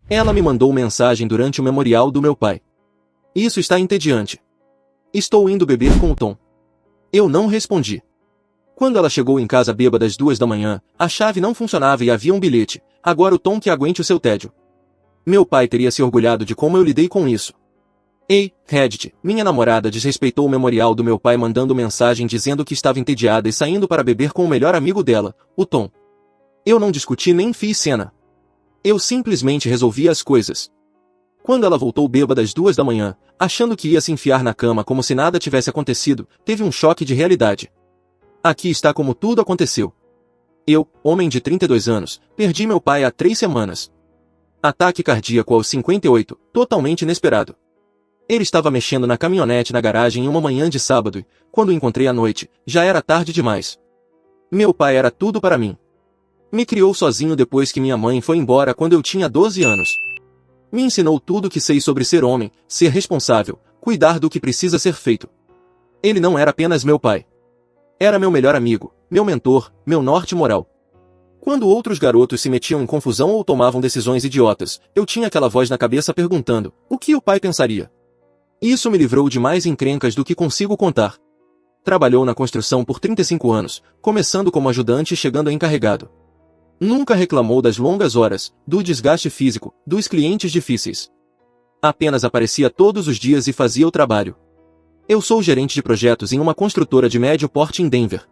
Ela me mandou mensagem durante o memorial do meu pai. Isso está entediante. Estou indo beber com o Tom. Eu não respondi. Quando ela chegou em casa bêbada às 2 da manhã, a chave não funcionava e havia um bilhete. Agora o Tom que aguente o seu tédio. Meu pai teria se orgulhado de como eu lidei com isso. Ei, Reddit, minha namorada desrespeitou o memorial do meu pai mandando mensagem dizendo que estava entediada e saindo para beber com o melhor amigo dela, o Tom. Eu não discuti nem fiz cena. Eu simplesmente resolvi as coisas. Quando ela voltou bêbada às 2 da manhã, achando que ia se enfiar na cama como se nada tivesse acontecido, teve um choque de realidade. Aqui está como tudo aconteceu. Eu, homem de 32 anos, perdi meu pai há 3 semanas. Ataque cardíaco aos 58, totalmente inesperado. Ele estava mexendo na caminhonete na garagem em uma manhã de sábado e, quando o encontrei à noite, já era tarde demais. Meu pai era tudo para mim. Me criou sozinho depois que minha mãe foi embora quando eu tinha 12 anos. Me ensinou tudo o que sei sobre ser homem, ser responsável, cuidar do que precisa ser feito. Ele não era apenas meu pai. Era meu melhor amigo, meu mentor, meu norte moral. Quando outros garotos se metiam em confusão ou tomavam decisões idiotas, eu tinha aquela voz na cabeça perguntando, o que o pai pensaria? Isso me livrou de mais encrencas do que consigo contar. Trabalhou na construção por 35 anos, começando como ajudante e chegando a encarregado. Nunca reclamou das longas horas, do desgaste físico, dos clientes difíceis. Apenas aparecia todos os dias e fazia o trabalho. Eu sou gerente de projetos em uma construtora de médio porte em Denver.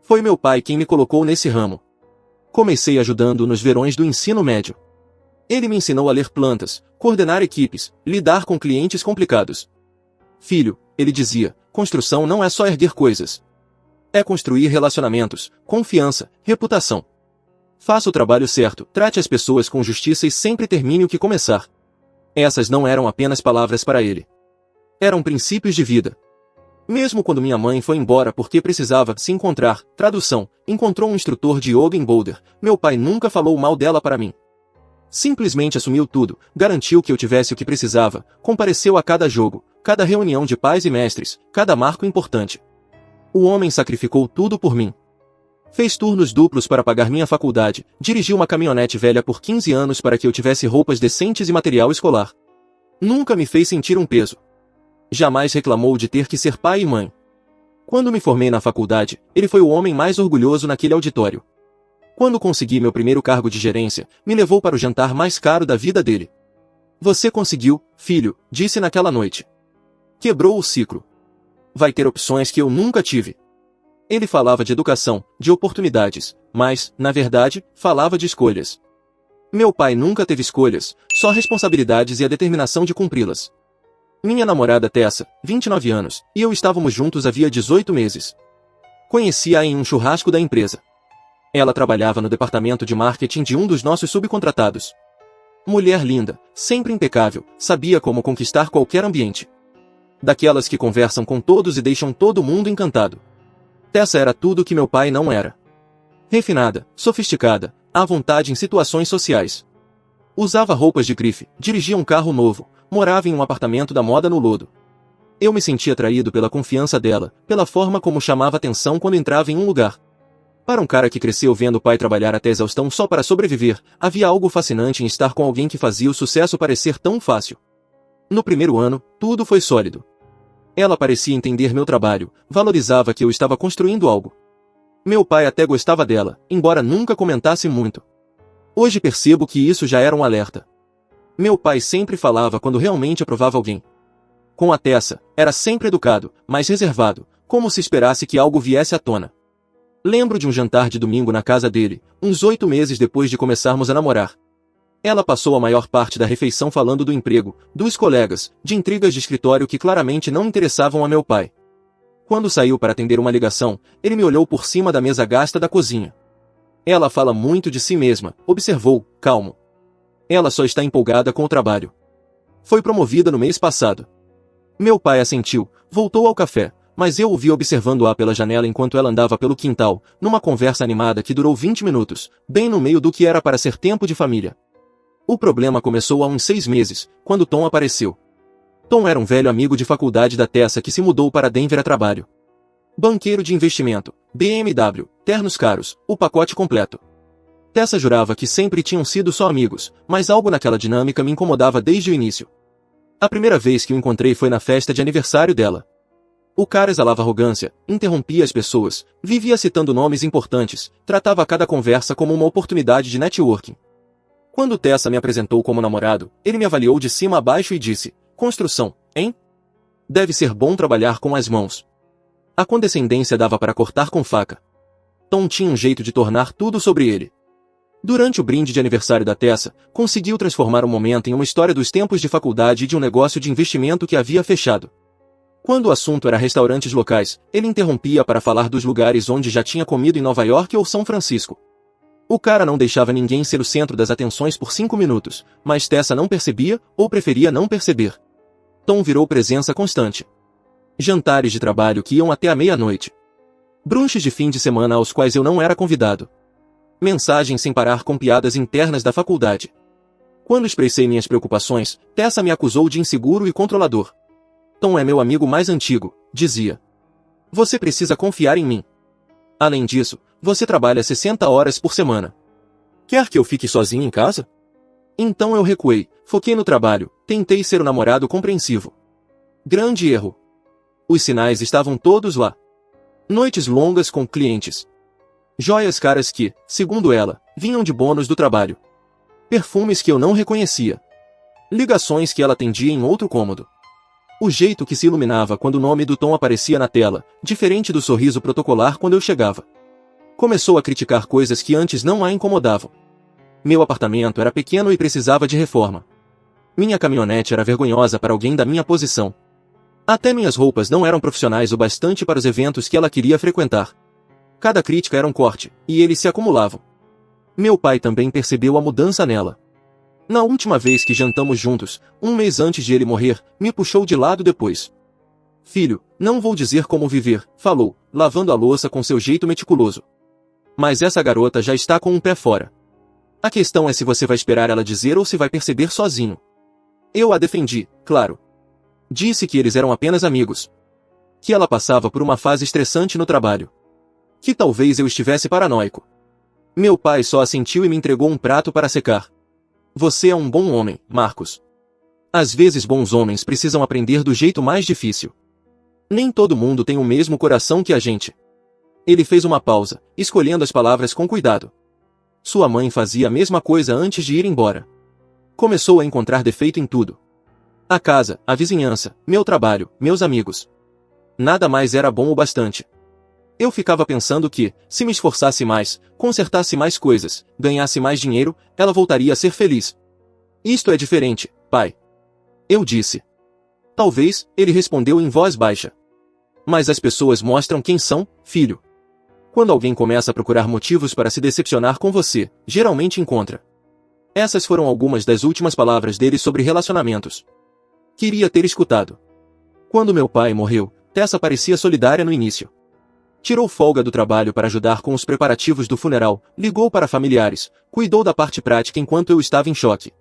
Foi meu pai quem me colocou nesse ramo. Comecei ajudando nos verões do ensino médio. Ele me ensinou a ler plantas, coordenar equipes, lidar com clientes complicados. Filho, ele dizia, construção não é só erguer coisas. É construir relacionamentos, confiança, reputação. Faça o trabalho certo, trate as pessoas com justiça e sempre termine o que começar. Essas não eram apenas palavras para ele. Eram princípios de vida. Mesmo quando minha mãe foi embora porque precisava se encontrar, tradução, encontrou um instrutor de yoga em Boulder, meu pai nunca falou mal dela para mim. Simplesmente assumiu tudo, garantiu que eu tivesse o que precisava, compareceu a cada jogo, cada reunião de pais e mestres, cada marco importante. O homem sacrificou tudo por mim. Fez turnos duplos para pagar minha faculdade, dirigiu uma caminhonete velha por 15 anos para que eu tivesse roupas decentes e material escolar. Nunca me fez sentir um peso. Jamais reclamou de ter que ser pai e mãe. Quando me formei na faculdade, ele foi o homem mais orgulhoso naquele auditório. Quando consegui meu primeiro cargo de gerência, me levou para o jantar mais caro da vida dele. Você conseguiu, filho, disse naquela noite. Quebrou o ciclo. Vai ter opções que eu nunca tive. Ele falava de educação, de oportunidades, mas, na verdade, falava de escolhas. Meu pai nunca teve escolhas, só responsabilidades e a determinação de cumpri-las. Minha namorada Tessa, 29 anos, e eu estávamos juntos havia 18 meses. Conheci-a em um churrasco da empresa. Ela trabalhava no departamento de marketing de um dos nossos subcontratados. Mulher linda, sempre impecável, sabia como conquistar qualquer ambiente. Daquelas que conversam com todos e deixam todo mundo encantado. Tessa era tudo o que meu pai não era. Refinada, sofisticada, à vontade em situações sociais. Usava roupas de grife, dirigia um carro novo, morava em um apartamento da moda no Lodo. Eu me sentia atraído pela confiança dela, pela forma como chamava atenção quando entrava em um lugar. Para um cara que cresceu vendo o pai trabalhar até exaustão só para sobreviver, havia algo fascinante em estar com alguém que fazia o sucesso parecer tão fácil. No primeiro ano, tudo foi sólido. Ela parecia entender meu trabalho, valorizava que eu estava construindo algo. Meu pai até gostava dela, embora nunca comentasse muito. Hoje percebo que isso já era um alerta. Meu pai sempre falava quando realmente aprovava alguém. Com a Tessa, era sempre educado, mas reservado, como se esperasse que algo viesse à tona. Lembro de um jantar de domingo na casa dele, uns 8 meses depois de começarmos a namorar. Ela passou a maior parte da refeição falando do emprego, dos colegas, de intrigas de escritório que claramente não interessavam a meu pai. Quando saiu para atender uma ligação, ele me olhou por cima da mesa gasta da cozinha. Ela fala muito de si mesma, observou, calmo. Ela só está empolgada com o trabalho. Foi promovida no mês passado. Meu pai assentiu, voltou ao café, mas eu o vi observando-a pela janela enquanto ela andava pelo quintal, numa conversa animada que durou 20 minutos, bem no meio do que era para ser tempo de família. O problema começou há uns 6 meses, quando Tom apareceu. Tom era um velho amigo de faculdade da Tessa que se mudou para Denver a trabalho. Banqueiro de investimento, BMW, ternos caros, o pacote completo. Tessa jurava que sempre tinham sido só amigos, mas algo naquela dinâmica me incomodava desde o início. A primeira vez que o encontrei foi na festa de aniversário dela. O cara exalava arrogância, interrompia as pessoas, vivia citando nomes importantes, tratava cada conversa como uma oportunidade de networking. Quando Tessa me apresentou como namorado, ele me avaliou de cima a baixo e disse: "Construção, hein? Deve ser bom trabalhar com as mãos." A condescendência dava para cortar com faca. Tom tinha um jeito de tornar tudo sobre ele. Durante o brinde de aniversário da Tessa, conseguiu transformar o momento em uma história dos tempos de faculdade e de um negócio de investimento que havia fechado. Quando o assunto era restaurantes locais, ele interrompia para falar dos lugares onde já tinha comido em Nova York ou São Francisco. O cara não deixava ninguém ser o centro das atenções por 5 minutos, mas Tessa não percebia, ou preferia não perceber. Tom virou presença constante. Jantares de trabalho que iam até a meia-noite. Brunches de fim de semana aos quais eu não era convidado. Mensagens sem parar com piadas internas da faculdade. Quando expressei minhas preocupações, Tessa me acusou de inseguro e controlador. Tom é meu amigo mais antigo, dizia. Você precisa confiar em mim. Além disso, você trabalha 60 horas por semana. Quer que eu fique sozinho em casa? Então eu recuei, foquei no trabalho, tentei ser o namorado compreensivo. Grande erro. Os sinais estavam todos lá. Noites longas com clientes. Joias caras que, segundo ela, vinham de bônus do trabalho. Perfumes que eu não reconhecia. Ligações que ela atendia em outro cômodo. O jeito que se iluminava quando o nome do Tom aparecia na tela, diferente do sorriso protocolar quando eu chegava. Começou a criticar coisas que antes não a incomodavam. Meu apartamento era pequeno e precisava de reforma. Minha caminhonete era vergonhosa para alguém da minha posição. Até minhas roupas não eram profissionais o bastante para os eventos que ela queria frequentar. Cada crítica era um corte, e eles se acumulavam. Meu pai também percebeu a mudança nela. Na última vez que jantamos juntos, um mês antes de ele morrer, me puxou de lado depois. Filho, não vou dizer como viver, falou, lavando a louça com seu jeito meticuloso. Mas essa garota já está com um pé fora. A questão é se você vai esperar ela dizer ou se vai perceber sozinho. Eu a defendi, claro. Disse que eles eram apenas amigos. Que ela passava por uma fase estressante no trabalho. Que talvez eu estivesse paranoico. Meu pai só assentiu e me entregou um prato para secar. Você é um bom homem, Marcos. Às vezes bons homens precisam aprender do jeito mais difícil. Nem todo mundo tem o mesmo coração que a gente. Ele fez uma pausa, escolhendo as palavras com cuidado. Sua mãe fazia a mesma coisa antes de ir embora. Começou a encontrar defeito em tudo. A casa, a vizinhança, meu trabalho, meus amigos. Nada mais era bom o bastante. Eu ficava pensando que, se me esforçasse mais, consertasse mais coisas, ganhasse mais dinheiro, ela voltaria a ser feliz. Isto é diferente, pai. Eu disse. Talvez, ele respondeu em voz baixa. Mas as pessoas mostram quem são, filho. Quando alguém começa a procurar motivos para se decepcionar com você, geralmente encontra. Essas foram algumas das últimas palavras dele sobre relacionamentos. Queria ter escutado. Quando meu pai morreu, Tessa parecia solidária no início. Tirou folga do trabalho para ajudar com os preparativos do funeral, ligou para familiares, cuidou da parte prática enquanto eu estava em choque.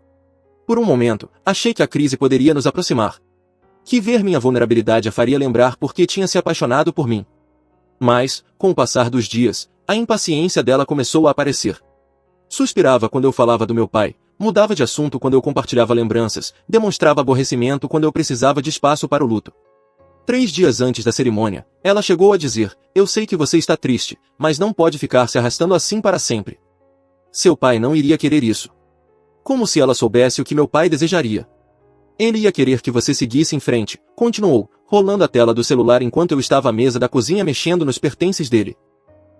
Por um momento, achei que a crise poderia nos aproximar. Que ver minha vulnerabilidade a faria lembrar por que tinha se apaixonado por mim. Mas, com o passar dos dias, a impaciência dela começou a aparecer. Suspirava quando eu falava do meu pai, mudava de assunto quando eu compartilhava lembranças, demonstrava aborrecimento quando eu precisava de espaço para o luto. 3 dias antes da cerimônia, ela chegou a dizer: eu sei que você está triste, mas não pode ficar se arrastando assim para sempre. Seu pai não iria querer isso. Como se ela soubesse o que meu pai desejaria. Ele ia querer que você seguisse em frente, continuou, rolando a tela do celular enquanto eu estava à mesa da cozinha mexendo nos pertences dele.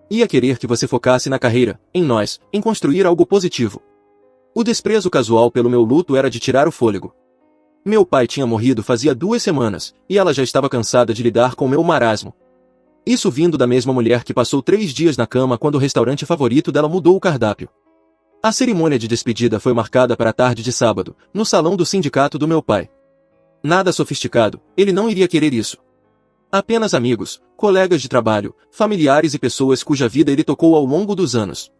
Ia querer que você focasse na carreira, em nós, em construir algo positivo. O desprezo casual pelo meu luto era de tirar o fôlego. Meu pai tinha morrido fazia 2 semanas, e ela já estava cansada de lidar com meu marasmo. Isso vindo da mesma mulher que passou 3 dias na cama quando o restaurante favorito dela mudou o cardápio. A cerimônia de despedida foi marcada para a tarde de sábado, no salão do sindicato do meu pai. Nada sofisticado, ele não iria querer isso. Apenas amigos, colegas de trabalho, familiares e pessoas cuja vida ele tocou ao longo dos anos.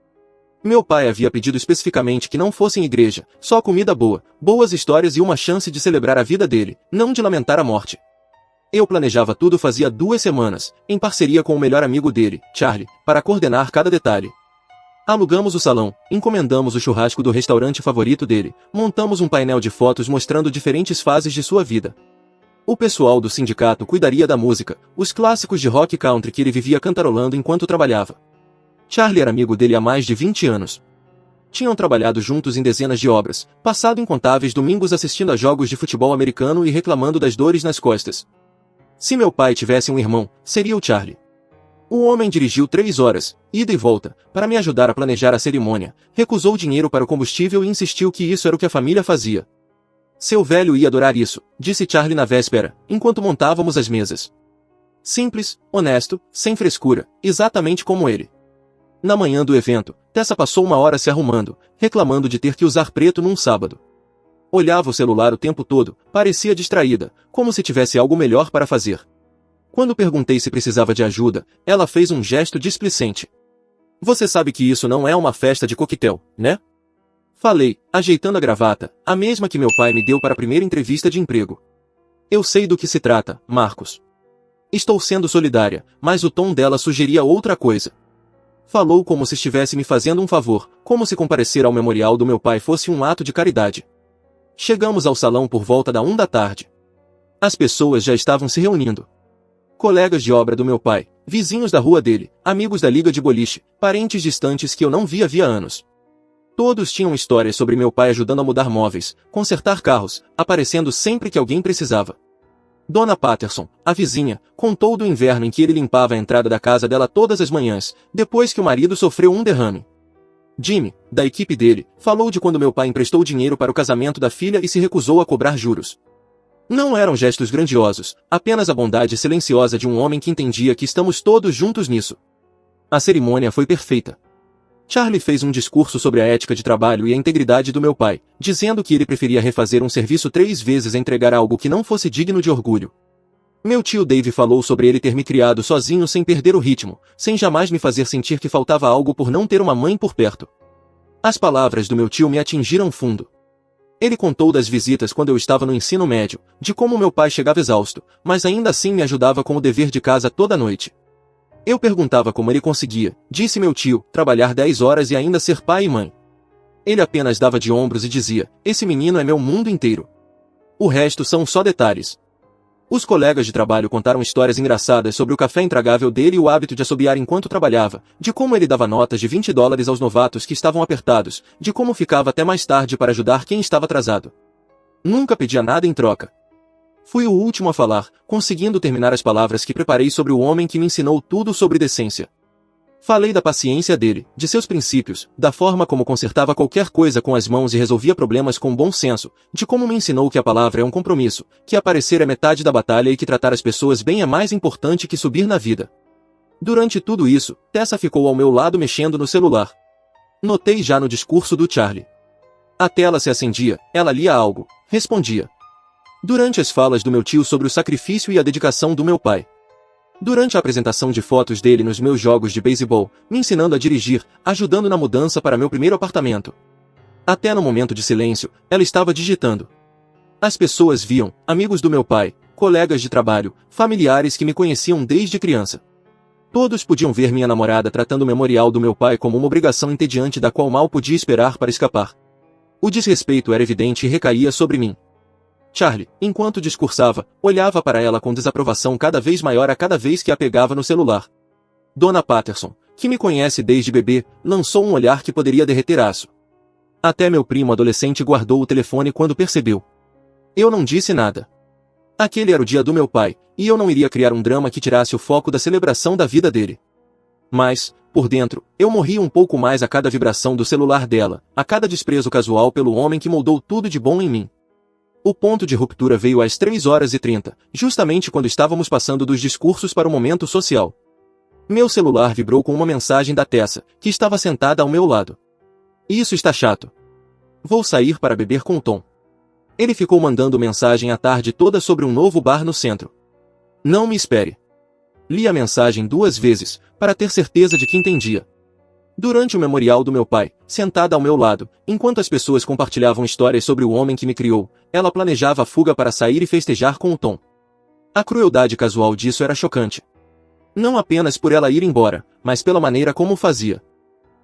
Meu pai havia pedido especificamente que não fossem igreja, só comida boa, boas histórias e uma chance de celebrar a vida dele, não de lamentar a morte. Eu planejava tudo fazia 2 semanas, em parceria com o melhor amigo dele, Charlie, para coordenar cada detalhe. Alugamos o salão, encomendamos o churrasco do restaurante favorito dele, montamos um painel de fotos mostrando diferentes fases de sua vida. O pessoal do sindicato cuidaria da música, os clássicos de rock country que ele vivia cantarolando enquanto trabalhava. Charlie era amigo dele há mais de 20 anos. Tinham trabalhado juntos em dezenas de obras, passado incontáveis domingos assistindo a jogos de futebol americano e reclamando das dores nas costas. Se meu pai tivesse um irmão, seria o Charlie. O homem dirigiu 3 horas, ida e volta, para me ajudar a planejar a cerimônia, recusou dinheiro para o combustível e insistiu que isso era o que a família fazia. Seu velho ia adorar isso, disse Charlie na véspera, enquanto montávamos as mesas. Simples, honesto, sem frescura, exatamente como ele. Na manhã do evento, Tessa passou 1 hora se arrumando, reclamando de ter que usar preto num sábado. Olhava o celular o tempo todo, parecia distraída, como se tivesse algo melhor para fazer. Quando perguntei se precisava de ajuda, ela fez um gesto displicente. Você sabe que isso não é uma festa de coquetel, né? Falei, ajeitando a gravata, a mesma que meu pai me deu para a primeira entrevista de emprego. Eu sei do que se trata, Marcos. Estou sendo solidária, mas o tom dela sugeria outra coisa. Falou como se estivesse me fazendo um favor, como se comparecer ao memorial do meu pai fosse um ato de caridade. Chegamos ao salão por volta da 1 da tarde. As pessoas já estavam se reunindo. Colegas de obra do meu pai, vizinhos da rua dele, amigos da liga de boliche, parentes distantes que eu não via havia anos. Todos tinham histórias sobre meu pai ajudando a mudar móveis, consertar carros, aparecendo sempre que alguém precisava. Dona Patterson, a vizinha, contou do inverno em que ele limpava a entrada da casa dela todas as manhãs, depois que o marido sofreu um derrame. Jimmy, da equipe dele, falou de quando meu pai emprestou dinheiro para o casamento da filha e se recusou a cobrar juros. Não eram gestos grandiosos, apenas a bondade silenciosa de um homem que entendia que estamos todos juntos nisso. A cerimônia foi perfeita. Charlie fez um discurso sobre a ética de trabalho e a integridade do meu pai, dizendo que ele preferia refazer um serviço 3 vezes a entregar algo que não fosse digno de orgulho. Meu tio Dave falou sobre ele ter me criado sozinho sem perder o ritmo, sem jamais me fazer sentir que faltava algo por não ter uma mãe por perto. As palavras do meu tio me atingiram fundo. Ele contou das visitas quando eu estava no ensino médio, de como meu pai chegava exausto, mas ainda assim me ajudava com o dever de casa toda noite. Eu perguntava como ele conseguia, disse meu tio, trabalhar 10 horas e ainda ser pai e mãe. Ele apenas dava de ombros e dizia, esse menino é meu mundo inteiro. O resto são só detalhes. Os colegas de trabalho contaram histórias engraçadas sobre o café intragável dele e o hábito de assobiar enquanto trabalhava, de como ele dava notas de $20 aos novatos que estavam apertados, de como ficava até mais tarde para ajudar quem estava atrasado. Nunca pedia nada em troca. Fui o último a falar, conseguindo terminar as palavras que preparei sobre o homem que me ensinou tudo sobre decência. Falei da paciência dele, de seus princípios, da forma como consertava qualquer coisa com as mãos e resolvia problemas com bom senso, de como me ensinou que a palavra é um compromisso, que aparecer é metade da batalha e que tratar as pessoas bem é mais importante que subir na vida. Durante tudo isso, Tessa ficou ao meu lado mexendo no celular. Notei já no discurso do Charlie. A tela se acendia, ela lia algo, respondia. Durante as falas do meu tio sobre o sacrifício e a dedicação do meu pai. Durante a apresentação de fotos dele nos meus jogos de beisebol, me ensinando a dirigir, ajudando na mudança para meu primeiro apartamento. Até no momento de silêncio, ela estava digitando. As pessoas viam, amigos do meu pai, colegas de trabalho, familiares que me conheciam desde criança. Todos podiam ver minha namorada tratando o memorial do meu pai como uma obrigação entediante da qual mal podia esperar para escapar. O desrespeito era evidente e recaía sobre mim. Charlie, enquanto discursava, olhava para ela com desaprovação cada vez maior a cada vez que a pegava no celular. Dona Patterson, que me conhece desde bebê, lançou um olhar que poderia derreter aço. Até meu primo adolescente guardou o telefone quando percebeu. Eu não disse nada. Aquele era o dia do meu pai, e eu não iria criar um drama que tirasse o foco da celebração da vida dele. Mas, por dentro, eu morria um pouco mais a cada vibração do celular dela, a cada desprezo casual pelo homem que moldou tudo de bom em mim. O ponto de ruptura veio às 3h30, justamente quando estávamos passando dos discursos para o momento social. Meu celular vibrou com uma mensagem da Tessa, que estava sentada ao meu lado. Isso está chato. Vou sair para beber com o Tom. Ele ficou mandando mensagem a tarde toda sobre um novo bar no centro. Não me espere. Li a mensagem 2 vezes, para ter certeza de que entendia. Durante o memorial do meu pai, sentada ao meu lado, enquanto as pessoas compartilhavam histórias sobre o homem que me criou, ela planejava a fuga para sair e festejar com o Tom. A crueldade casual disso era chocante. Não apenas por ela ir embora, mas pela maneira como o fazia.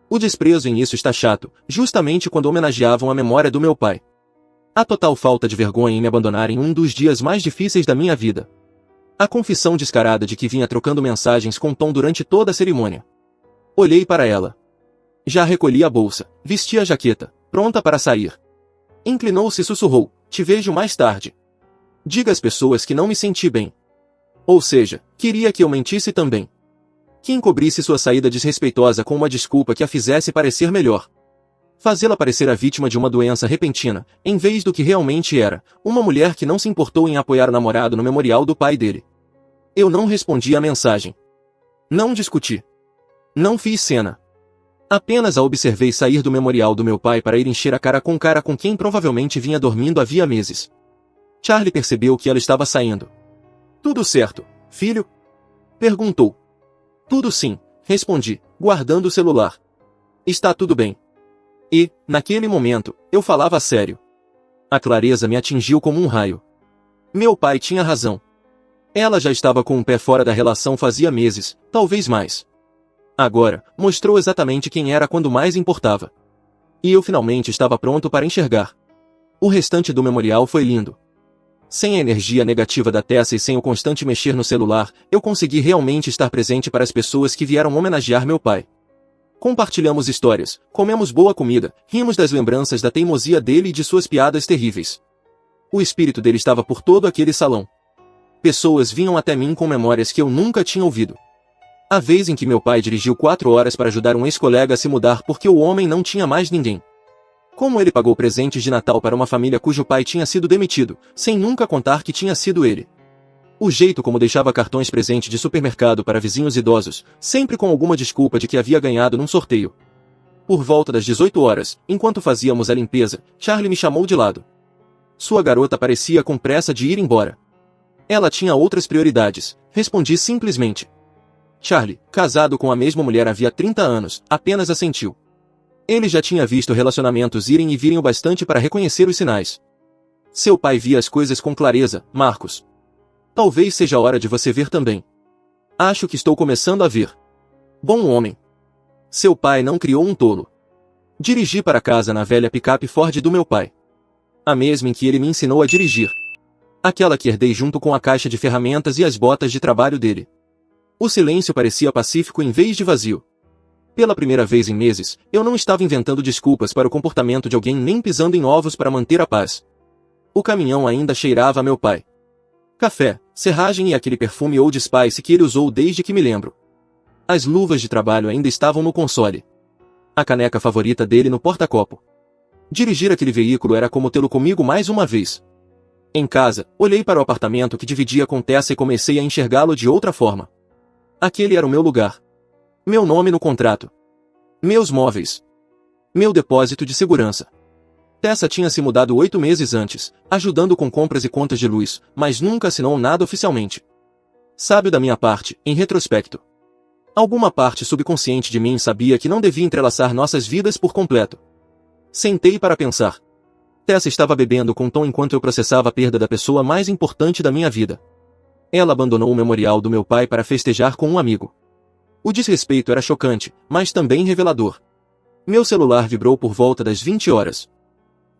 O desprezo em isso está chato, justamente quando homenageavam a memória do meu pai. A total falta de vergonha em me abandonar em um dos dias mais difíceis da minha vida. A confissão descarada de que vinha trocando mensagens com Tom durante toda a cerimônia. Olhei para ela. Já recolhi a bolsa, vesti a jaqueta, pronta para sair. Inclinou-se e sussurrou, te vejo mais tarde. Diga às pessoas que não me senti bem. Ou seja, queria que eu mentisse também. Que encobrisse sua saída desrespeitosa com uma desculpa que a fizesse parecer melhor. Fazê-la parecer a vítima de uma doença repentina, em vez do que realmente era, uma mulher que não se importou em apoiar o namorado no memorial do pai dele. Eu não respondi à mensagem. Não discuti. Não fiz cena. Apenas a observei sair do memorial do meu pai para ir encher a cara com quem provavelmente vinha dormindo havia meses. Charlie percebeu que ela estava saindo. Tudo certo, filho? Perguntou. Tudo sim, respondi, guardando o celular. Está tudo bem. E, naquele momento, eu falava sério. A clareza me atingiu como um raio. Meu pai tinha razão. Ela já estava com um pé fora da relação fazia meses, talvez mais. Agora, mostrou exatamente quem era quando mais importava. E eu finalmente estava pronto para enxergar. O restante do memorial foi lindo. Sem a energia negativa da Tessa e sem o constante mexer no celular, eu consegui realmente estar presente para as pessoas que vieram homenagear meu pai. Compartilhamos histórias, comemos boa comida, rimos das lembranças da teimosia dele e de suas piadas terríveis. O espírito dele estava por todo aquele salão. Pessoas vinham até mim com memórias que eu nunca tinha ouvido. A vez em que meu pai dirigiu 4 horas para ajudar um ex-colega a se mudar porque o homem não tinha mais ninguém. Como ele pagou presentes de Natal para uma família cujo pai tinha sido demitido, sem nunca contar que tinha sido ele. O jeito como deixava cartões presente de supermercado para vizinhos idosos, sempre com alguma desculpa de que havia ganhado num sorteio. Por volta das 18 horas, enquanto fazíamos a limpeza, Charlie me chamou de lado. Sua garota parecia com pressa de ir embora. Ela tinha outras prioridades, respondi simplesmente. Charlie, casado com a mesma mulher havia 30 anos, apenas assentiu. Ele já tinha visto relacionamentos irem e virem o bastante para reconhecer os sinais. Seu pai via as coisas com clareza, Marcos. Talvez seja a hora de você ver também. Acho que estou começando a ver. Bom homem. Seu pai não criou um tolo. Dirigi para casa na velha picape Ford do meu pai. A mesma em que ele me ensinou a dirigir. Aquela que herdei junto com a caixa de ferramentas e as botas de trabalho dele. O silêncio parecia pacífico em vez de vazio. Pela primeira vez em meses, eu não estava inventando desculpas para o comportamento de alguém nem pisando em ovos para manter a paz. O caminhão ainda cheirava a meu pai. Café, serragem e aquele perfume Old Spice que ele usou desde que me lembro. As luvas de trabalho ainda estavam no console. A caneca favorita dele no porta-copo. Dirigir aquele veículo era como tê-lo comigo mais uma vez. Em casa, olhei para o apartamento que dividia com Tessa e comecei a enxergá-lo de outra forma. Aquele era o meu lugar. Meu nome no contrato. Meus móveis. Meu depósito de segurança. Tessa tinha se mudado 8 meses antes, ajudando com compras e contas de luz, mas nunca assinou nada oficialmente. Sábio da minha parte, em retrospecto. Alguma parte subconsciente de mim sabia que não devia entrelaçar nossas vidas por completo. Sentei para pensar. Tessa estava bebendo com Tom enquanto eu processava a perda da pessoa mais importante da minha vida. Ela abandonou o memorial do meu pai para festejar com um amigo. O desrespeito era chocante, mas também revelador. Meu celular vibrou por volta das 20 horas.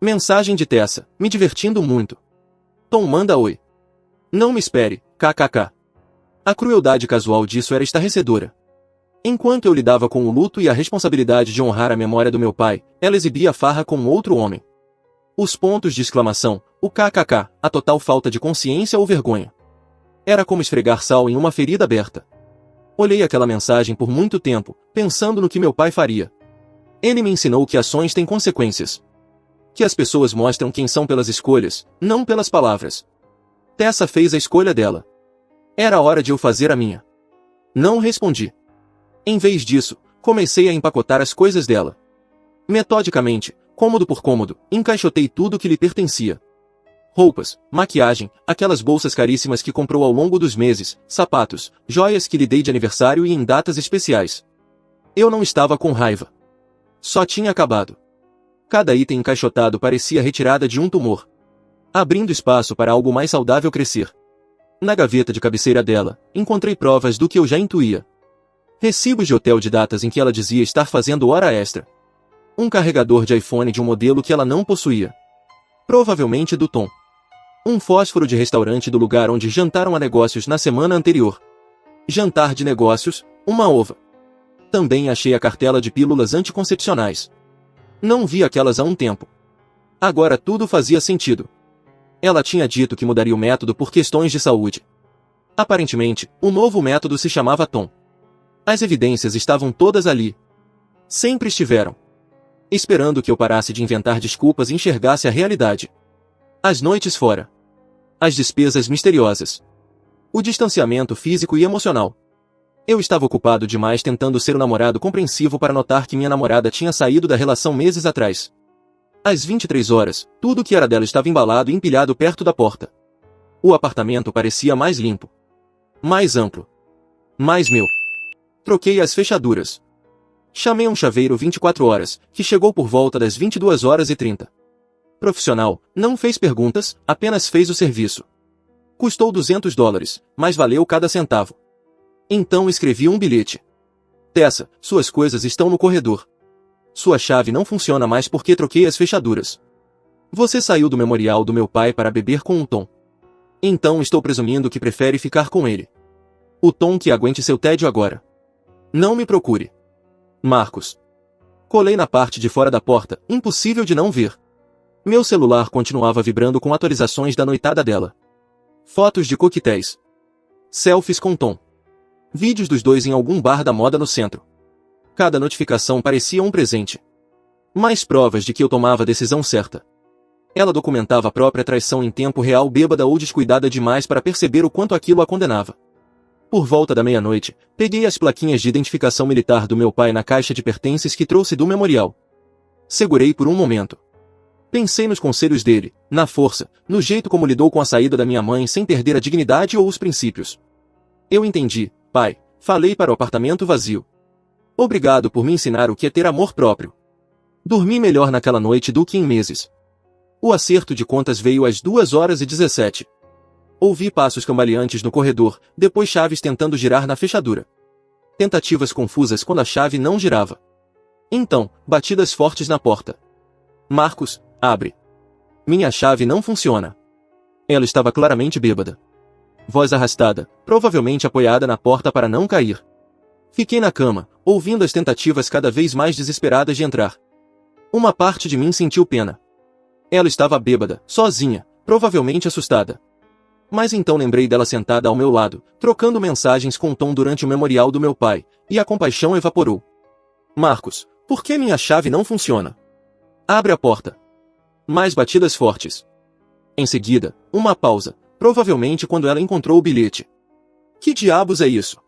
Mensagem de Tessa, me divertindo muito. Tom manda oi. Não me espere, kkk. A crueldade casual disso era estarrecedora. Enquanto eu lidava com o luto e a responsabilidade de honrar a memória do meu pai, ela exibia farra com outro homem. Os pontos de exclamação, o kkk, a total falta de consciência ou vergonha. Era como esfregar sal em uma ferida aberta. Olhei aquela mensagem por muito tempo, pensando no que meu pai faria. Ele me ensinou que ações têm consequências. Que as pessoas mostram quem são pelas escolhas, não pelas palavras. Tessa fez a escolha dela. Era hora de eu fazer a minha. Não respondi. Em vez disso, comecei a empacotar as coisas dela. Metodicamente, cômodo por cômodo, encaixotei tudo que lhe pertencia. Roupas, maquiagem, aquelas bolsas caríssimas que comprou ao longo dos meses, sapatos, joias que lhe dei de aniversário e em datas especiais. Eu não estava com raiva. Só tinha acabado. Cada item encaixotado parecia retirada de um tumor, abrindo espaço para algo mais saudável crescer. Na gaveta de cabeceira dela, encontrei provas do que eu já intuía. Recibos de hotel de datas em que ela dizia estar fazendo hora extra. Um carregador de iPhone de um modelo que ela não possuía. Provavelmente do Tom. Um fósforo de restaurante do lugar onde jantaram a negócios na semana anterior. Jantar de negócios, uma ova. Também achei a cartela de pílulas anticoncepcionais. Não vi aquelas há um tempo. Agora tudo fazia sentido. Ela tinha dito que mudaria o método por questões de saúde. Aparentemente, o novo método se chamava Tom. As evidências estavam todas ali. Sempre estiveram. Esperando que eu parasse de inventar desculpas e enxergasse a realidade. As noites fora. As despesas misteriosas. O distanciamento físico e emocional. Eu estava ocupado demais tentando ser o namorado compreensivo para notar que minha namorada tinha saído da relação meses atrás. Às 23 horas, tudo que era dela estava embalado e empilhado perto da porta. O apartamento parecia mais limpo. Mais amplo. Mais meu. Troquei as fechaduras. Chamei um chaveiro 24 horas, que chegou por volta das 22h30. Profissional, não fez perguntas, apenas fez o serviço. Custou $200, mas valeu cada centavo. Então escrevi um bilhete. Tessa, suas coisas estão no corredor. Sua chave não funciona mais porque troquei as fechaduras. Você saiu do memorial do meu pai para beber com o Tom. Então estou presumindo que prefere ficar com ele. O Tom que aguente seu tédio agora. Não me procure. Marcos. Colei na parte de fora da porta, impossível de não ver. Meu celular continuava vibrando com atualizações da noitada dela. Fotos de coquetéis. Selfies com Tom. Vídeos dos dois em algum bar da moda no centro. Cada notificação parecia um presente. Mais provas de que eu tomava a decisão certa. Ela documentava a própria traição em tempo real, bêbada ou descuidada demais para perceber o quanto aquilo a condenava. Por volta da meia-noite, peguei as plaquinhas de identificação militar do meu pai na caixa de pertences que trouxe do memorial. Segurei por um momento. Pensei nos conselhos dele, na força, no jeito como lidou com a saída da minha mãe sem perder a dignidade ou os princípios. Eu entendi, pai, falei para o apartamento vazio. Obrigado por me ensinar o que é ter amor próprio. Dormi melhor naquela noite do que em meses. O acerto de contas veio às 2h17. Ouvi passos cambaleantes no corredor, depois chaves tentando girar na fechadura. Tentativas confusas quando a chave não girava. Então, batidas fortes na porta. Marcos, abre. Minha chave não funciona. Ela estava claramente bêbada. Voz arrastada, provavelmente apoiada na porta para não cair. Fiquei na cama, ouvindo as tentativas cada vez mais desesperadas de entrar. Uma parte de mim sentiu pena. Ela estava bêbada, sozinha, provavelmente assustada. Mas então lembrei dela sentada ao meu lado, trocando mensagens com Tom durante o memorial do meu pai, e a compaixão evaporou. Marcos, por que minha chave não funciona? Abre a porta. Mais batidas fortes. Em seguida, uma pausa, provavelmente quando ela encontrou o bilhete. Que diabos é isso?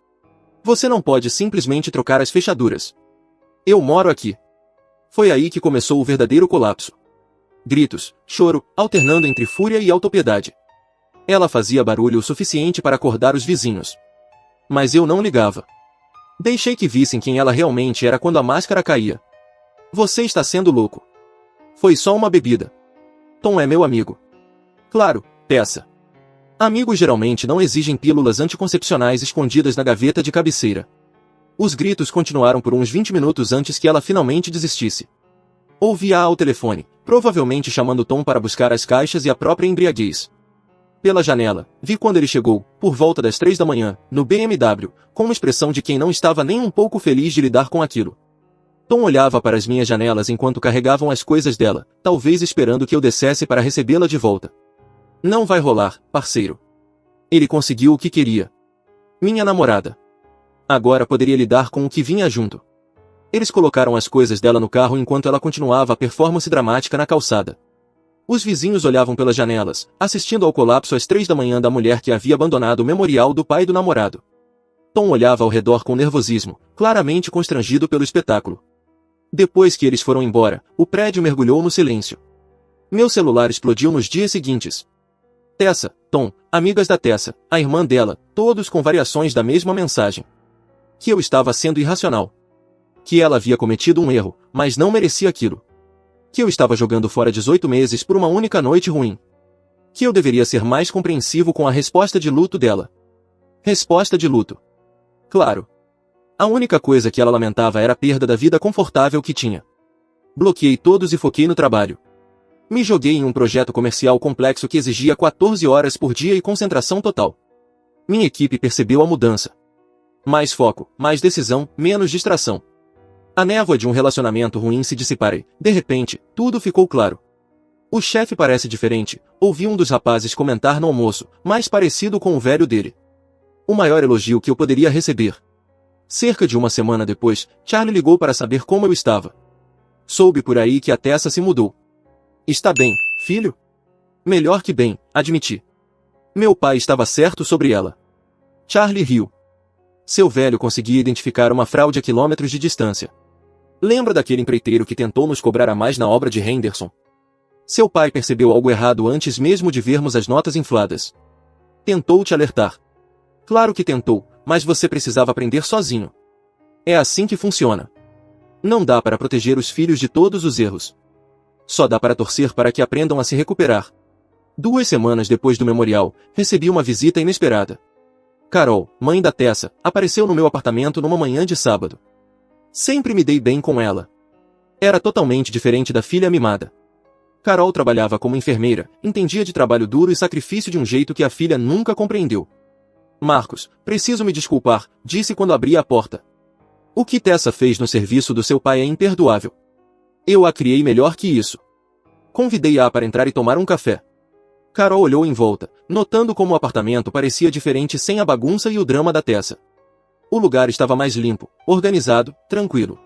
Você não pode simplesmente trocar as fechaduras. Eu moro aqui. Foi aí que começou o verdadeiro colapso. Gritos, choro, alternando entre fúria e autopiedade. Ela fazia barulho o suficiente para acordar os vizinhos. Mas eu não ligava. Deixei que vissem quem ela realmente era quando a máscara caía. Você está sendo louco. Foi só uma bebida. Tom é meu amigo. Claro, Tessa. Amigos geralmente não exigem pílulas anticoncepcionais escondidas na gaveta de cabeceira. Os gritos continuaram por uns 20 minutos antes que ela finalmente desistisse. Ouvi-a ao telefone, provavelmente chamando Tom para buscar as caixas e a própria embriaguez. Pela janela, vi quando ele chegou, por volta das 3 da manhã, no BMW, com uma expressão de quem não estava nem um pouco feliz de lidar com aquilo. Tom olhava para as minhas janelas enquanto carregavam as coisas dela, talvez esperando que eu descesse para recebê-la de volta. Não vai rolar, parceiro. Ele conseguiu o que queria. Minha namorada. Agora poderia lidar com o que vinha junto. Eles colocaram as coisas dela no carro enquanto ela continuava a performance dramática na calçada. Os vizinhos olhavam pelas janelas, assistindo ao colapso às 3 da manhã da mulher que havia abandonado o memorial do pai do namorado. Tom olhava ao redor com nervosismo, claramente constrangido pelo espetáculo. Depois que eles foram embora, o prédio mergulhou no silêncio. Meu celular explodiu nos dias seguintes. Tessa, Tom, amigas da Tessa, a irmã dela, todos com variações da mesma mensagem. Que eu estava sendo irracional. Que ela havia cometido um erro, mas não merecia aquilo. Que eu estava jogando fora 18 meses por uma única noite ruim. Que eu deveria ser mais compreensivo com a resposta de luto dela. Resposta de luto. Claro. A única coisa que ela lamentava era a perda da vida confortável que tinha. Bloqueei todos e foquei no trabalho. Me joguei em um projeto comercial complexo que exigia 14 horas por dia e concentração total. Minha equipe percebeu a mudança. Mais foco, mais decisão, menos distração. A névoa de um relacionamento ruim se dissipara e, de repente, tudo ficou claro. O chefe parece diferente, ouvi um dos rapazes comentar no almoço, mais parecido com o velho dele. O maior elogio que eu poderia receber. Cerca de uma semana depois, Charlie ligou para saber como eu estava. Soube por aí que a Tessa se mudou. Está bem, filho? Melhor que bem, admiti. Meu pai estava certo sobre ela. Charlie riu. Seu velho conseguia identificar uma fraude a quilômetros de distância. Lembra daquele empreiteiro que tentou nos cobrar a mais na obra de Henderson? Seu pai percebeu algo errado antes mesmo de vermos as notas infladas. Tentou te alertar. Claro que tentou, mas você precisava aprender sozinho. É assim que funciona. Não dá para proteger os filhos de todos os erros. Só dá para torcer para que aprendam a se recuperar. 2 semanas depois do memorial, recebi uma visita inesperada. Carol, mãe da Tessa, apareceu no meu apartamento numa manhã de sábado. Sempre me dei bem com ela. Era totalmente diferente da filha mimada. Carol trabalhava como enfermeira, entendia de trabalho duro e sacrifício de um jeito que a filha nunca compreendeu. Marcos, preciso me desculpar, disse quando abri a porta. O que Tessa fez no serviço do seu pai é imperdoável. Eu a criei melhor que isso. Convidei-a para entrar e tomar um café. Carol olhou em volta, notando como o apartamento parecia diferente sem a bagunça e o drama da Tessa. O lugar estava mais limpo, organizado, tranquilo.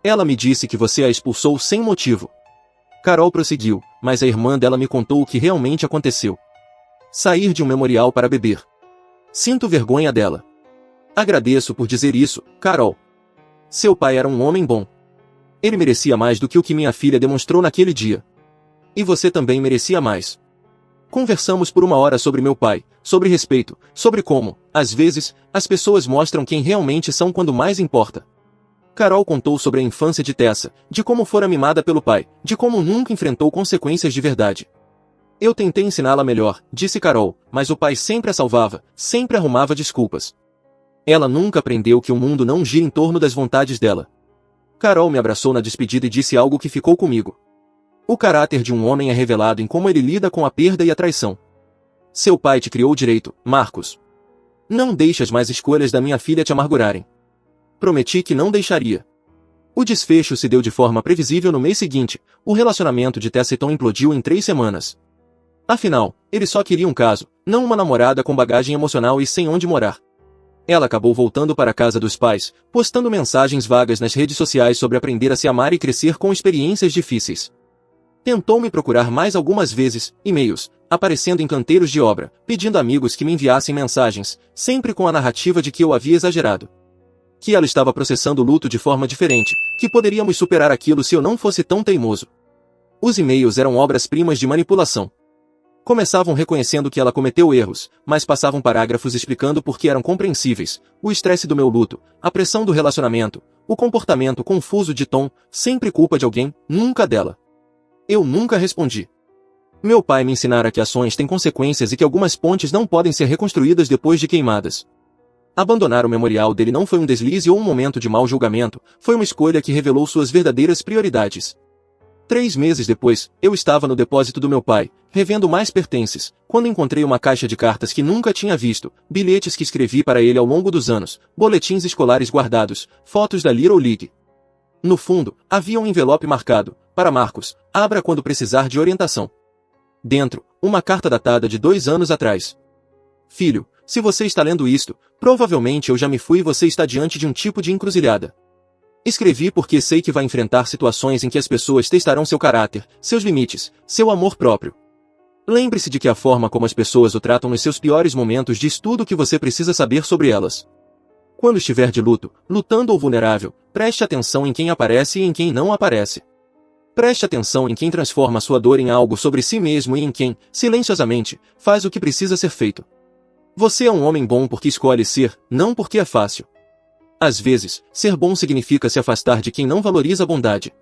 Ela me disse que você a expulsou sem motivo. Carol prosseguiu, mas a irmã dela me contou o que realmente aconteceu. Sair de um memorial para beber. Sinto vergonha dela. Agradeço por dizer isso, Carol. Seu pai era um homem bom. Ele merecia mais do que o que minha filha demonstrou naquele dia. E você também merecia mais. Conversamos por 1 hora sobre meu pai, sobre respeito, sobre como, às vezes, as pessoas mostram quem realmente são quando mais importa. Carol contou sobre a infância de Tessa, de como fora mimada pelo pai, de como nunca enfrentou consequências de verdade. Eu tentei ensiná-la melhor, disse Carol, mas o pai sempre a salvava, sempre arrumava desculpas. Ela nunca aprendeu que o mundo não gira em torno das vontades dela. Carol me abraçou na despedida e disse algo que ficou comigo. O caráter de um homem é revelado em como ele lida com a perda e a traição. Seu pai te criou direito, Marcos. Não deixe as más escolhas da minha filha te amargurarem. Prometi que não deixaria. O desfecho se deu de forma previsível no mês seguinte, o relacionamento de Tessa e Tom implodiu em 3 semanas. Afinal, ele só queria um caso, não uma namorada com bagagem emocional e sem onde morar. Ela acabou voltando para a casa dos pais, postando mensagens vagas nas redes sociais sobre aprender a se amar e crescer com experiências difíceis. Tentou me procurar mais algumas vezes, e-mails, aparecendo em canteiros de obra, pedindo amigos que me enviassem mensagens, sempre com a narrativa de que eu havia exagerado. Que ela estava processando o luto de forma diferente, que poderíamos superar aquilo se eu não fosse tão teimoso. Os e-mails eram obras-primas de manipulação. Começavam reconhecendo que ela cometeu erros, mas passavam parágrafos explicando por que eram compreensíveis, o estresse do meu luto, a pressão do relacionamento, o comportamento confuso de Tom, sempre culpa de alguém, nunca dela. Eu nunca respondi. Meu pai me ensinara que ações têm consequências e que algumas pontes não podem ser reconstruídas depois de queimadas. Abandonar o memorial dele não foi um deslize ou um momento de mau julgamento, foi uma escolha que revelou suas verdadeiras prioridades. 3 meses depois, eu estava no depósito do meu pai, revendo mais pertences, quando encontrei uma caixa de cartas que nunca tinha visto, bilhetes que escrevi para ele ao longo dos anos, boletins escolares guardados, fotos da Little League. No fundo, havia um envelope marcado, para Marcos, abra quando precisar de orientação. Dentro, uma carta datada de 2 anos atrás. Filho, se você está lendo isto, provavelmente eu já me fui e você está diante de um tipo de encruzilhada. Escrevi porque sei que vai enfrentar situações em que as pessoas testarão seu caráter, seus limites, seu amor próprio. Lembre-se de que a forma como as pessoas o tratam nos seus piores momentos diz tudo o que você precisa saber sobre elas. Quando estiver de luto, lutando ou vulnerável, preste atenção em quem aparece e em quem não aparece. Preste atenção em quem transforma sua dor em algo sobre si mesmo e em quem, silenciosamente, faz o que precisa ser feito. Você é um homem bom porque escolhe ser, não porque é fácil. Às vezes, ser bom significa se afastar de quem não valoriza a bondade.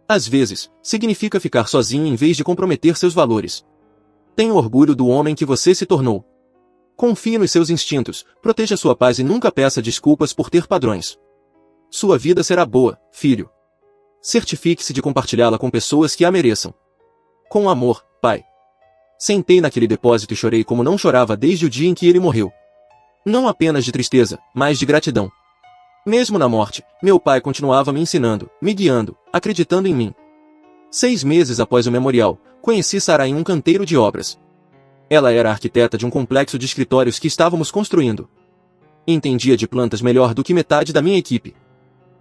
Às vezes, significa ficar sozinho em vez de comprometer seus valores. Tenha orgulho do homem que você se tornou. Confie nos seus instintos, proteja sua paz e nunca peça desculpas por ter padrões. Sua vida será boa, filho. Certifique-se de compartilhá-la com pessoas que a mereçam. Com amor, pai. Sentei naquele depósito e chorei como não chorava desde o dia em que ele morreu. Não apenas de tristeza, mas de gratidão. Mesmo na morte, meu pai continuava me ensinando, me guiando, acreditando em mim. 6 meses após o memorial, conheci Sara em um canteiro de obras. Ela era a arquiteta de um complexo de escritórios que estávamos construindo. Entendia de plantas melhor do que metade da minha equipe.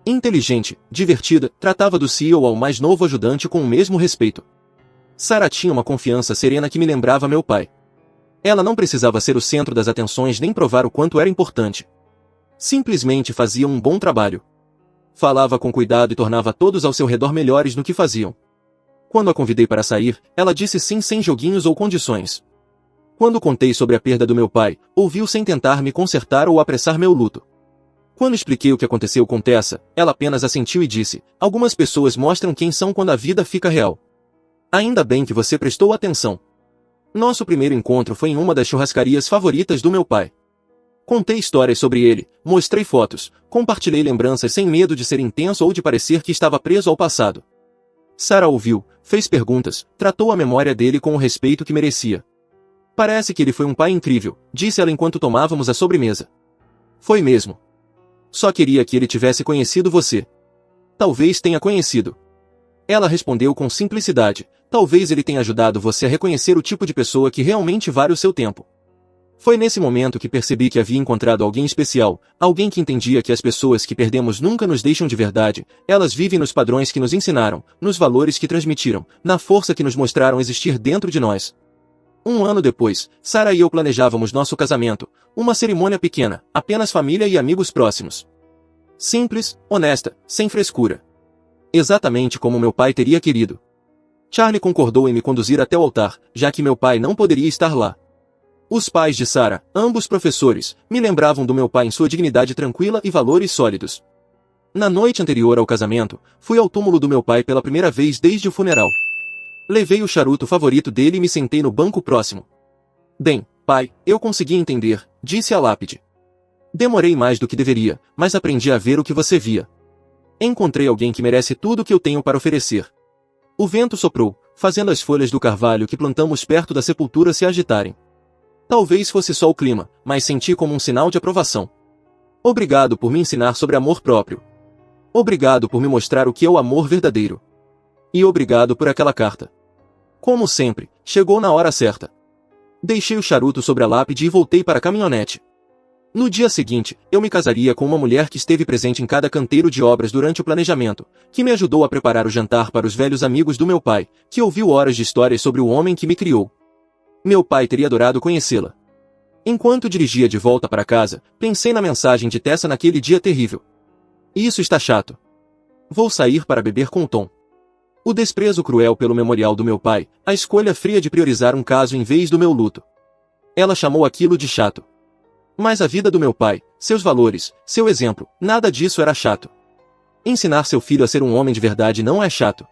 Inteligente, divertida, tratava do CEO ao mais novo ajudante com o mesmo respeito. Sara tinha uma confiança serena que me lembrava meu pai. Ela não precisava ser o centro das atenções nem provar o quanto era importante. Simplesmente fazia um bom trabalho. Falava com cuidado e tornava todos ao seu redor melhores no que faziam. Quando a convidei para sair, ela disse sim sem joguinhos ou condições. Quando contei sobre a perda do meu pai, ouviu sem tentar me consertar ou apressar meu luto. Quando expliquei o que aconteceu com Tessa, ela apenas assentiu e disse: algumas pessoas mostram quem são quando a vida fica real. Ainda bem que você prestou atenção. Nosso primeiro encontro foi em uma das churrascarias favoritas do meu pai. Contei histórias sobre ele, mostrei fotos, compartilhei lembranças sem medo de ser intenso ou de parecer que estava preso ao passado. Sara ouviu, fez perguntas, tratou a memória dele com o respeito que merecia. Parece que ele foi um pai incrível, disse ela enquanto tomávamos a sobremesa. Foi mesmo. Só queria que ele tivesse conhecido você. Talvez tenha conhecido. Ela respondeu com simplicidade: talvez ele tenha ajudado você a reconhecer o tipo de pessoa que realmente vale o seu tempo. Foi nesse momento que percebi que havia encontrado alguém especial, alguém que entendia que as pessoas que perdemos nunca nos deixam de verdade, elas vivem nos padrões que nos ensinaram, nos valores que transmitiram, na força que nos mostraram existir dentro de nós. 1 ano depois, Sara e eu planejávamos nosso casamento, uma cerimônia pequena, apenas família e amigos próximos. Simples, honesta, sem frescura. Exatamente como meu pai teria querido. Charlie concordou em me conduzir até o altar, já que meu pai não poderia estar lá. Os pais de Sara, ambos professores, me lembravam do meu pai em sua dignidade tranquila e valores sólidos. Na noite anterior ao casamento, fui ao túmulo do meu pai pela primeira vez desde o funeral. Levei o charuto favorito dele e me sentei no banco próximo. Bem, pai, eu consegui entender, disse a lápide. Demorei mais do que deveria, mas aprendi a ver o que você via. Encontrei alguém que merece tudo o que eu tenho para oferecer. O vento soprou, fazendo as folhas do carvalho que plantamos perto da sepultura se agitarem. Talvez fosse só o clima, mas senti como um sinal de aprovação. Obrigado por me ensinar sobre amor próprio. Obrigado por me mostrar o que é o amor verdadeiro. E obrigado por aquela carta. Como sempre, chegou na hora certa. Deixei o charuto sobre a lápide e voltei para a caminhonete. No dia seguinte, eu me casaria com uma mulher que esteve presente em cada canteiro de obras durante o planejamento, que me ajudou a preparar o jantar para os velhos amigos do meu pai, que ouviu horas de histórias sobre o homem que me criou. Meu pai teria adorado conhecê-la. Enquanto dirigia de volta para casa, pensei na mensagem de Tessa naquele dia terrível. Isso está chato. Vou sair para beber com o Tom. O desprezo cruel pelo memorial do meu pai, a escolha fria de priorizar um caso em vez do meu luto. Ela chamou aquilo de chato. Mas a vida do meu pai, seus valores, seu exemplo, nada disso era chato. Ensinar seu filho a ser um homem de verdade não é chato.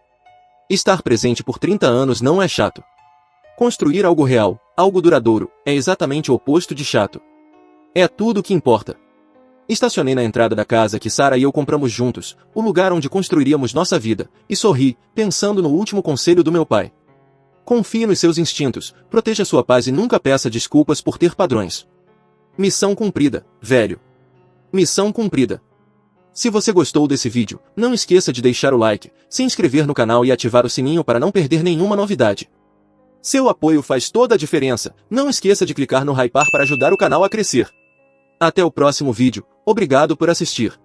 Estar presente por 30 anos não é chato. Construir algo real, algo duradouro, é exatamente o oposto de chato. É tudo o que importa. Estacionei na entrada da casa que Sara e eu compramos juntos, o lugar onde construiríamos nossa vida, e sorri, pensando no último conselho do meu pai. Confie nos seus instintos, proteja sua paz e nunca peça desculpas por ter padrões. Missão cumprida, velho. Missão cumprida. Se você gostou desse vídeo, não esqueça de deixar o like, se inscrever no canal e ativar o sininho para não perder nenhuma novidade. Seu apoio faz toda a diferença, não esqueça de clicar no hypar para ajudar o canal a crescer. Até o próximo vídeo, obrigado por assistir.